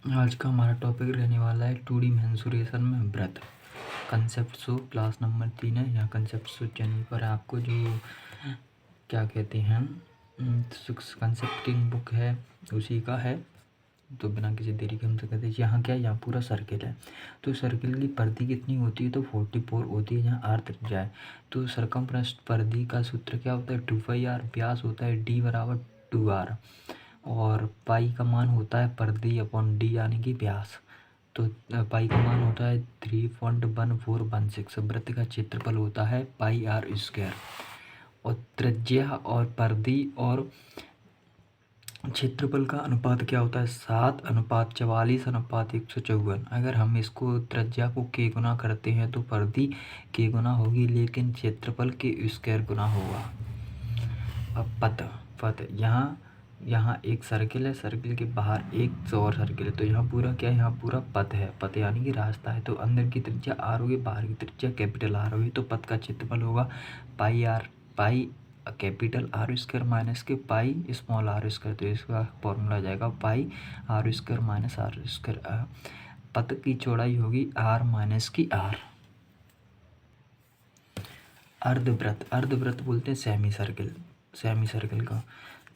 आज का हमारा टॉपिक रहने वाला है 2D मेंसुरेशन में वृत्त। कंसेप्ट शो क्लास नंबर 3 है। यहाँ कंसेप्ट शो चैनल पर आपको जो क्या कहते हैं कंसेप्ट की बुक है उसी का है। तो बिना किसी देरी के हम से कहते हैं यहाँ क्या है, यहाँ पूरा सर्किल है। तो सर्किल की परिधि कितनी होती है, तो 44 होती है। यहाँ आर त्रिज्या है। तो सरकमफ्रेंस परिधि का सूत्र क्या होता है, 2πr। व्यास होता है d बराबर 2r और पाई का मान होता है परिधि अपॉन डी यानी कि व्यास। तो पाई का मान होता है 3.1416। वृत्त का क्षेत्रफल होता है पाई आर स्क्वायर और त्रिज्या और परिधि और क्षेत्रफल का अनुपात क्या होता है, 7:44:154। अगर हम इसको त्रिज्या को के गुना करते हैं तो परिधि के गुना होगी, लेकिन क्षेत्रफल के स्क्वायर गुना होगा। अब पथ यहाँ एक सर्किल है, सर्किल के बाहर एक और सर्किल है। तो यहाँ पूरा क्या है, यहाँ पूरा पथ है। पथ यानी कि रास्ता है। तो अंदर की त्रिज्या आर होगी, बाहर की त्रिज्या कैपिटल आर होगी। तो पथ का क्षेत्रफल होगा pi R, pi capital R square minus के पाई स्मॉल आर स्क्वायर। तो इसका फॉर्मूला आ जाएगा pi R square minus R square. पथ की चौड़ाई होगी आर माइनस की आर। अर्धवृत्त बोलते हैं सेमी सर्किल का।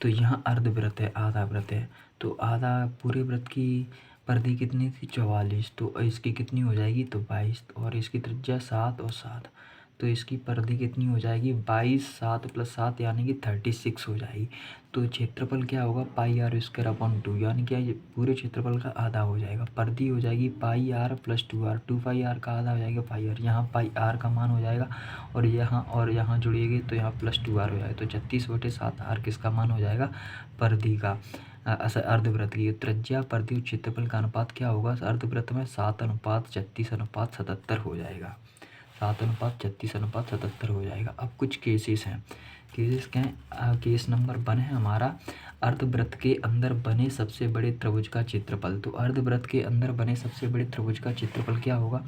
तो यहाँ अर्धवृत्त है, आधा वृत्त है। तो आधा पूरे वृत्त की परिधि कितनी थी, 44। तो इसकी कितनी हो जाएगी, तो 22। और इसकी त्रिज्या 7 और 7। तो इसकी परिधि कितनी हो जाएगी, 22। 7 + 7 यानी कि 36 हो जाएगी। तो क्षेत्रफल क्या होगा, पाई आर स्क्वायर अपॉन 2 यानी क्या, ये पूरे क्षेत्रफल का आधा हो जाएगा। परिधि हो जाएगी पाई आर प्लस 2r। 2πr का आधा हो जाएगा पाई आर। यहाँ पाई आर का मान हो जाएगा और यहाँ जुड़िएगी तो यहाँ प्लस 2r हो जाएगा। तो 36/7r किसका मान हो जाएगा, परिधि का। अर्धवृत्त की त्रिज्या, परिधि और क्षेत्रफल का अनुपात क्या होगा, अर्धवृत्त में 7:36:77 हो जाएगा। 7:36:77 हो जाएगा। अब कुछ केसेस हैं। केसेस क्या हैं, केस नंबर 1 है हमारा अर्धवृत्त के अंदर बने सबसे बड़े त्रिभुज का क्षेत्रफल। तो अर्धवृत्त के अंदर बने सबसे बड़े त्रिभुज का क्षेत्रफल क्या होगा,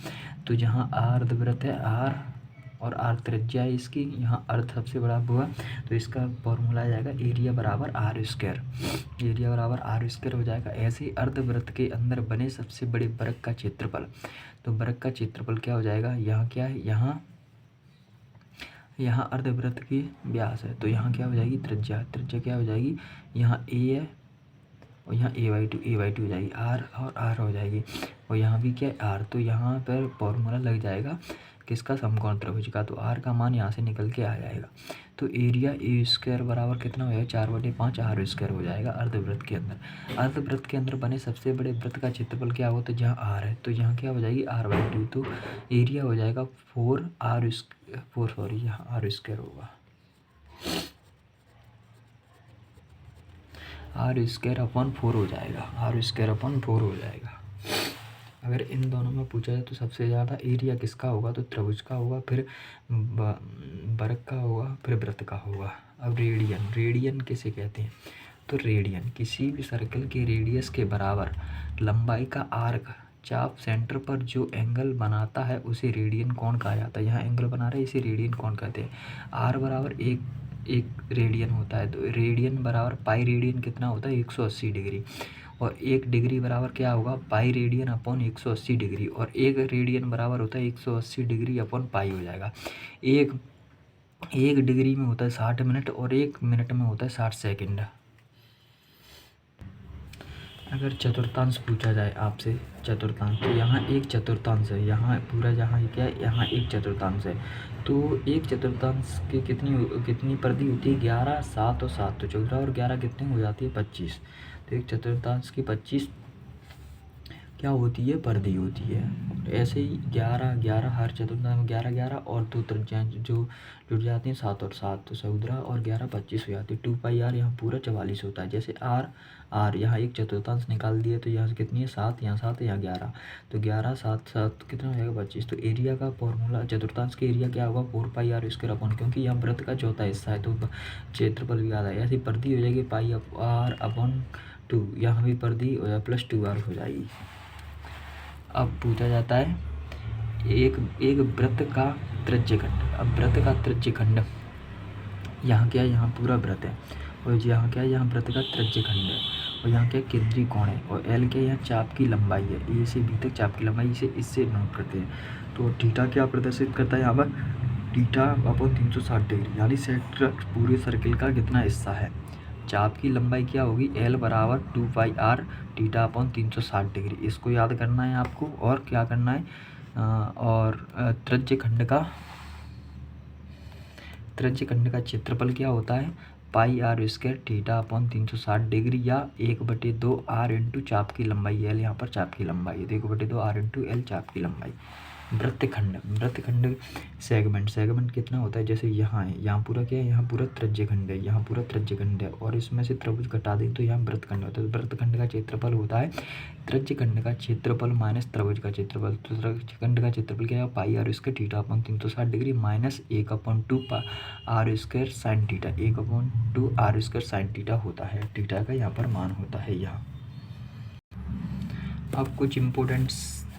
तो जहाँ अर्धवृत्त है आर और आर त्रिज्या है इसकी, यहाँ अर्ध सबसे बड़ा हुआ तो इसका फॉर्मूला आ जाएगा एरिया बराबर आर स्क्वायर। एरिया बराबर आर स्क्वायर हो जाएगा। ऐसे ही अर्धवृत्त के अंदर बने सबसे बड़े वृत्त का क्षेत्रफल, तो वृत्त का क्षेत्रफल क्या हो जाएगा, यहाँ क्या है, यहाँ अर्धवृत्त की व्यास है। तो यहाँ क्या हो जाएगी, त्रिज्या क्या हो जाएगी, यहाँ ए है और यहाँ a/2 हो जाएगी। आर और आर हो जाएगी और यहाँ भी क्या है, आर। तो यहाँ पर फॉर्मूला लग जाएगा किसका, समकोण त्रिभुज का। तो आर का मान यहाँ से निकल के आ जाएगा। तो एरिया ए स्क्वायर बराबर कितना हो जाएगा, 4/5 आर स्क्वायर हो जाएगा अर्धवृत्त के अंदर। अर्धवृत्त के अंदर बने सबसे बड़े वृत्त का क्षेत्रफल क्या होगा, तो जहाँ आर है तो यहाँ क्या हो जाएगी r/2। तो एरिया हो जाएगा 4r², यहाँ आर स्क्वायर होगा, r²/4 हो जाएगा, r²/4 हो जाएगा। अगर इन दोनों में पूछा जाए तो सबसे ज़्यादा एरिया किसका होगा, तो त्रिभुज का होगा, फिर वृत्त का होगा, फिर वृत्त का होगा। अब रेडियन किसे कहते हैं, तो रेडियन किसी भी सर्कल के रेडियस के बराबर लंबाई का आर्क चाप सेंटर पर जो एंगल बनाता है उसे रेडियन कोण कहा जाता है। यहाँ एंगल बना रहे हैं इसे रेडियन कोण कहते हैं। आर बराबर एक रेडियन होता है। तो रेडियन बराबर पाई रेडियन कितना होता है, 180 डिग्री। और 1 डिग्री बराबर क्या होगा, पाई रेडियन अपॉन 180 डिग्री। और 1 रेडियन बराबर होता है 180 डिग्री अपॉन पाई हो जाएगा। एक डिग्री में होता है 60 मिनट और 1 मिनट में होता है 60 सेकंड। अगर चतुर्थांश पूछा जाए आपसे, चतुर्थांश, तो यहाँ एक चतुर्थांश है, यहाँ पूरा जहाँ क्या है, यहाँ एक चतुर्थांश है। तो एक चतुर्थांश की कितनी परिधि होती है, 11, 7 और 7। तो 14 और 11 कितनी हो जाती है, 25। तो एक चतुर्थांश की 25 क्या होती है, परिधि होती है। ऐसे ही 11 हर चतुर्थांश में 11 और 2 त्रिज्याएं जो जुड़ जाती हैं, 7 और 7। तो 14 और 11 25 हो जाती है। 2πr यहाँ पूरा 44 होता है। जैसे आर यहाँ एक चतुर्थांश निकाल दिए तो यहाँ से कितनी है, 7, यहाँ 7 यहाँ 11। तो 11 7 7 कितना हो जाएगा, 25। तो एरिया का फॉर्मूला, चतुर्थांश के एरिया क्या होगा, 4πr², क्योंकि यहाँ वृत्त का चौथा हिस्सा है तो क्षेत्रफल भी आधा है। ऐसी परिधि हो जाएगी πr/2। यहाँ भी परिधि हो जाए प्लस 2r हो जाएगी। अब पूछा जाता है एक वृत्त का त्रिज्यखंड। अब वृत्त का त्रिज्यखंड यहाँ क्या है, यहाँ पूरा वृत्त है और यहाँ क्या है, यहाँ वृत्त का त्रिज्यखंड है। और यहाँ क्या केंद्रीय कोण है, और एल क्या यहाँ चाप की लंबाई है, ए से बी तक चाप की लंबाई, इसे इससे नोट करते हैं। तो थीटा क्या प्रदर्शित करता है यहाँ पर, थीटा अपॉन 360 डिग्री, यानी सेक्टर पूरे सर्किल का कितना हिस्सा है। चाप की लंबाई क्या होगी, एल बराबर 2πr थीटा अपॉन 360 डिग्री, इसको याद करना है आपको। और क्या करना है, और त्रिज्य खंड का क्षेत्रफल क्या होता है, pi R square theta upon 360 degree, या 1/2 आर इंटू चाप की लंबाई, एल यहाँ पर चाप की लंबाई है, 1/2 आर इंटू एल चाप की लंबाई। वृत्तखंड सेगमेंट कितना होता है, जैसे यहाँ है, यहाँ पूरा क्या है, यहाँ पूरा त्रिज्यखंड है, यहाँ पूरा त्रिज्यखंड है, और इसमें से त्रिभुज घटा दें तो यहाँ वृत्तखंड होता है। तो वृत्तखंड का क्षेत्रफल होता है त्रिज्यखंड का क्षेत्रफल माइनस त्रिभुज का क्षेत्रफल। तो त्रिज्यखंड का क्षेत्रफल क्या है, pi R square theta upon 360 degree minus 1/2 R square sine theta, 1/2 R square sine theta होता है, थीटा का यहाँ पर मान होता है यहाँ। अब कुछ इम्पोर्टेंट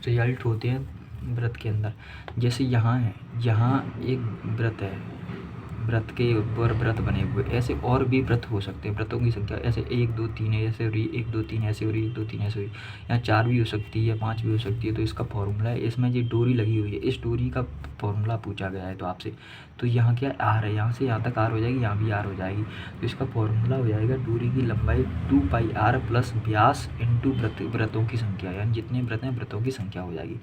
रिजल्ट होते हैं व्रत के अंदर, जैसे यहाँ है, यहाँ एक व्रत है, व्रत के ऊपर व्रत बने हुए, ऐसे और भी व्रत हो सकते हैं, व्रतों की संख्या ऐसे 1 2 3 ऐसे हो रही, 1 2 3 ऐसे हो रही, 1 2 3 ऐसे हो रही, यहाँ 4 भी हो सकती है, 5 भी हो सकती है। तो इसका फॉर्मूला है, इसमें जो डोरी लगी हुई है, इस डोरी का फॉर्मूला पूछा गया है तो आपसे। तो यहाँ क्या आर है, यहाँ से यहाँ तक आर हो जाएगी, यहाँ भी आर हो जाएगी। तो इसका फॉर्मूला हो जाएगा डोरी की लंबाई 2πr प्लस व्यास इंटू व्रतों की संख्या, यानी जितने व्रत हैं व्रतों की संख्या हो जाएगी।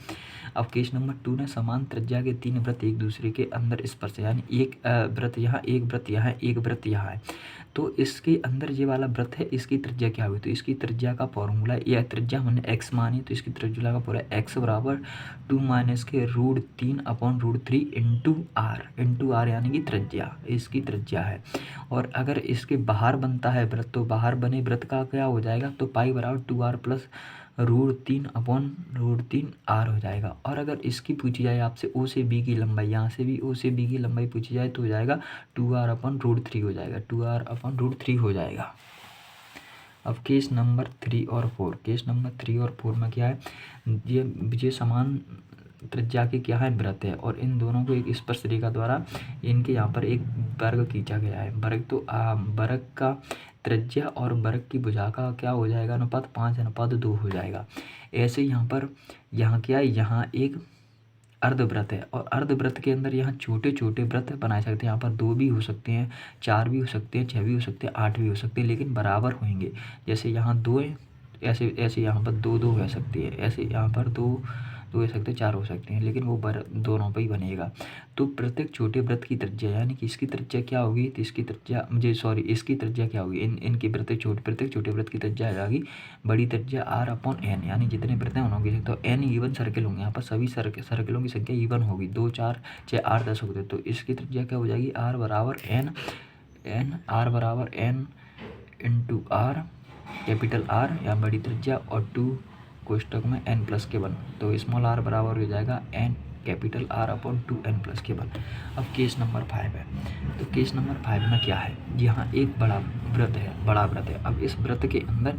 अब केस नंबर 2 ने समान त्रिज्या के 3 व्रत एक दूसरे के अंदर स्पर्श, यानी एक व्रत यहाँ, एक व्रत यहाँ, एक व्रत यहाँ है। तो इसके अंदर ये वाला व्रत है, इसकी त्रिज्या क्या हुई, तो इसकी त्रिज्या का फॉर्मूला, या त्रिज्या हमने x मानी, तो इसकी त्रिज्या का पूरा x बराबर 2 माइनस के √3/√3 इंटू आर यानी कि त्रिज्या, इसकी त्रिज्या है। और अगर इसके बाहर बनता है व्रत, तो बाहर बने व्रत का क्या हो जाएगा, तो पाई बराबर 2r प्लस √3/√3 आर हो जाएगा। और अगर इसकी पूछी जाए आपसे ओ से बी की लंबाई, यहाँ से भी ओ से बी की लंबाई पूछी जाए तो हो जाएगा 2r/√3 हो जाएगा, 2r/√3 हो जाएगा। अब केस नंबर 3 और 4, केस नंबर 3 और 4 में क्या है, ये समान त्रिज्या के क्या है व्रत है, और इन दोनों को एक स्पर्श रेखा द्वारा इनके यहाँ पर एक वर्ग खींचा गया है। वर्ग तो वर्ग का त्रिज्या और वर्ग की भुजा का क्या हो जाएगा, अनुपात 5:2 हो जाएगा। ऐसे यहाँ पर यहाँ क्या है, यहाँ एक अर्धव्रत है, और अर्धव्रत के अंदर यहाँ छोटे छोटे व्रत बनाए सकते हैं। यहाँ पर 2 भी हो सकते हैं, 4 भी हो सकते हैं, 6 भी हो सकते हैं, 8 भी हो सकते हैं, लेकिन बराबर होंगे। जैसे यहाँ 2 है, ऐसे ऐसे यहाँ पर 2 हो सकती है, ऐसे यहाँ पर 2 हो सकते हैं, 4 हो सकते हैं, लेकिन वो दोनों पर ही बनेगा। तो प्रत्येक छोटे व्रत की त्रिज्या, यानी कि इसकी त्रिज्या क्या होगी, तो इसकी त्रिज्या इसकी त्रिज्या क्या होगी, इनके प्रत्येक छोटे व्रत की त्रिज्या आ जाएगी बड़ी त्रिज्या r/n, यानी जितने व्रत हैं उनकी। तो n इवन सर्किल होंगे, यहाँ पर सभी सर्किलों की संख्या इवन होगी, 2 4 6 8 10 होते। तो इसकी त्रिज्या क्या हो जाएगी, r बराबर n into R, capital R या बड़ी त्रिज्या, और 2 कोष्टक में n+1, तो स्मॉल r बराबर हो जाएगा n कैपिटल R/2n+1। अब केस नंबर 5 है, तो केस नंबर 5 में क्या है, यहाँ एक बड़ा व्रत है। अब इस व्रत के अंदर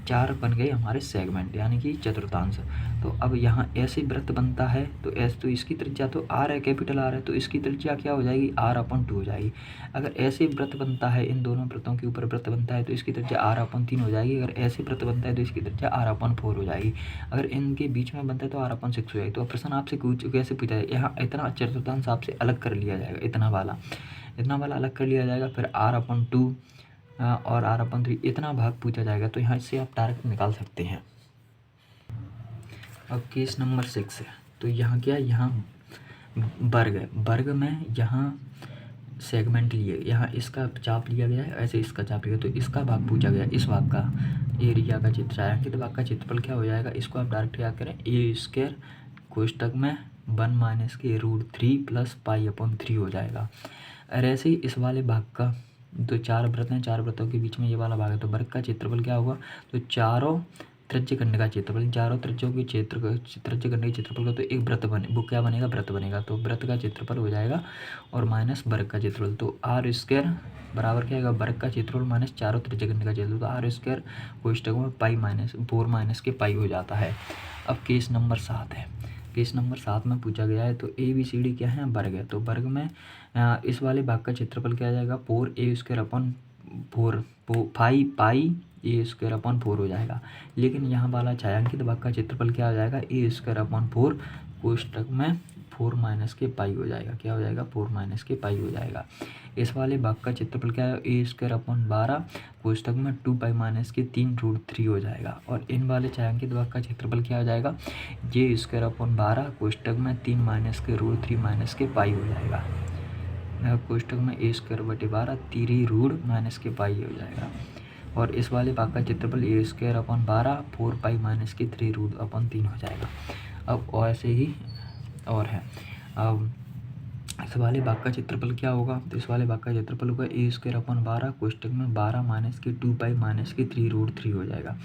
4 बन गए हमारे सेगमेंट, यानी कि चतुर्थांश। तो अब यहाँ ऐसे व्रत बनता है, तो इसकी त्रिज्या तो r है, कैपिटल R है, तो इसकी त्रिज्या क्या हो जाएगी, r/2 हो जाएगी। अगर ऐसे व्रत बनता है, इन दोनों व्रतों के ऊपर व्रत बनता है, तो इसकी त्रिज्या r/3 हो जाएगी। अगर ऐसे व्रत बनता है तो इसकी त्रिज्या r/4 हो जाएगी। अगर इनके बीच में बनता है तो r/6 हो जाएगी। तो प्रश्न आपसे कैसे पूछा जाए, यहाँ इतना चतुर्थांश आपसे अलग कर लिया जाएगा, इतना वाला अलग कर लिया जाएगा, फिर r/2 और r/3 इतना भाग पूछा जाएगा। तो यहाँ इससे आप डायरेक्ट निकाल सकते हैं। अब केस नंबर 6 है, तो यहाँ क्या है, यहाँ वर्ग है, वर्ग में यहाँ सेगमेंट लिए, यहाँ इसका चाप लिया गया है, ऐसे इसका चाप लिया, तो इसका भाग पूछा गया, इस भाग का एरिया का चित्र आया कि, तो भाग का क्षेत्रफल क्या हो जाएगा, इसको आप डायरेक्ट याद करें, a² कोष्टक में 1 - के √3 + π/3 हो जाएगा। और ऐसे ही इस वाले भाग का, तो 4 व्रत हैं, 4 व्रतों के बीच में ये वाला भाग है, तो वर्ग का क्षेत्रफल क्या होगा, तो चारों त्रिज्यखंड का क्षेत्रफल, चारों त्रिज्यों के त्रिज्यखंड के क्षेत्रफल का, तो एक व्रत वो क्या बनेगा, व्रत बनेगा, तो व्रत का क्षेत्रफल हो जाएगा और माइनस वर्ग का क्षेत्रफल, तो r² बराबर क्या आएगा, वर्ग का क्षेत्रफल माइनस चारों त्रिज्यखंड का क्षेत्रफल, तो r² कोष्टक में -4 के पाई हो जाता है। अब केस नंबर 7 है, केस नंबर 7 में पूछा गया है, तो ABCD क्या है, वर्ग है, तो वर्ग में इस वाले भाग का क्षेत्रफल क्या आ जाएगा, 4a² / 4 पाई ए स्क्वायर अपॉन 4 हो जाएगा। लेकिन यहाँ वाला छायांकित भाग का क्षेत्रफल क्या हो जाएगा, ए स्क्वायर अपॉन 4 कोष्टक में 4 माइनस के पाई हो जाएगा। क्या हो जाएगा, 4 माइनस के पाई हो जाएगा। इस वाले भाग का क्षेत्रफल क्या है, ए स्क्वायर अपॉन 12 कोष्टक में 2 पाई माइनस के 3√3 हो जाएगा। और इन वाले छायांकित भाग का क्षेत्रफल क्या हो जाएगा, जे स्क्वायर अपॉन 12 कोष्टक में 3 माइनस के √3 माइनस के पाई हो जाएगा। कोष्टक में ए स्क्वायर बटे 12 3 रूट माइनस के पाई हो जाएगा। और इस वाले भाग का क्षेत्रफल ए स्क्वायर अपॉन 12 4 पाई माइनस के 3 रूट अपॉन 3 हो जाएगा। अब ऐसे ही और है। अब इस वाले भाग का क्षेत्रफल क्या होगा, तो इस वाले भाग का क्षेत्रफल होगा ए स्क्वायर अपॉन 12 कोष्टक में 12 माइनस के 2 पाई माइनस के 3√3 हो जाएगा।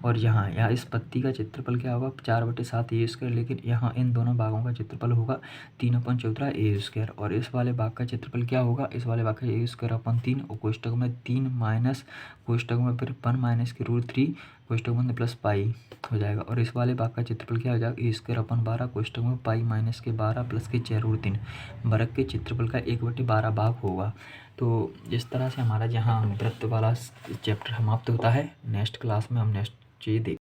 और यहाँ इस पत्ती का क्षेत्रफल क्या होगा, 4/7 ए स्क्वायर, लेकिन यहाँ इन दोनों भागों का क्षेत्रफल होगा 3/14 ए स्क्वायर। और इस वाले भाग का क्षेत्रफल क्या होगा, इस वाले भाग का ए स्क्वायर अपॉन 3 और कोष्टक में 3 माइनस कोष्टक में फिर 1 माइनस के √3 कोष्टक में प्लस पाई हो जाएगा। और इस वाले भाग का क्षेत्रफल क्या हो जाएगा, ए स्क्वायर अपॉन 12 कोष्टक में पाई माइनस के 12 प्लस के 6√3 वर्ग के क्षेत्रफल का 1/12 भाग होगा। तो इस तरह से हमारा यहाँ वृत्त वाला चैप्टर समाप्त होता है। नेक्स्ट क्लास में हम नेक्स्ट चीज़ देखेंगे।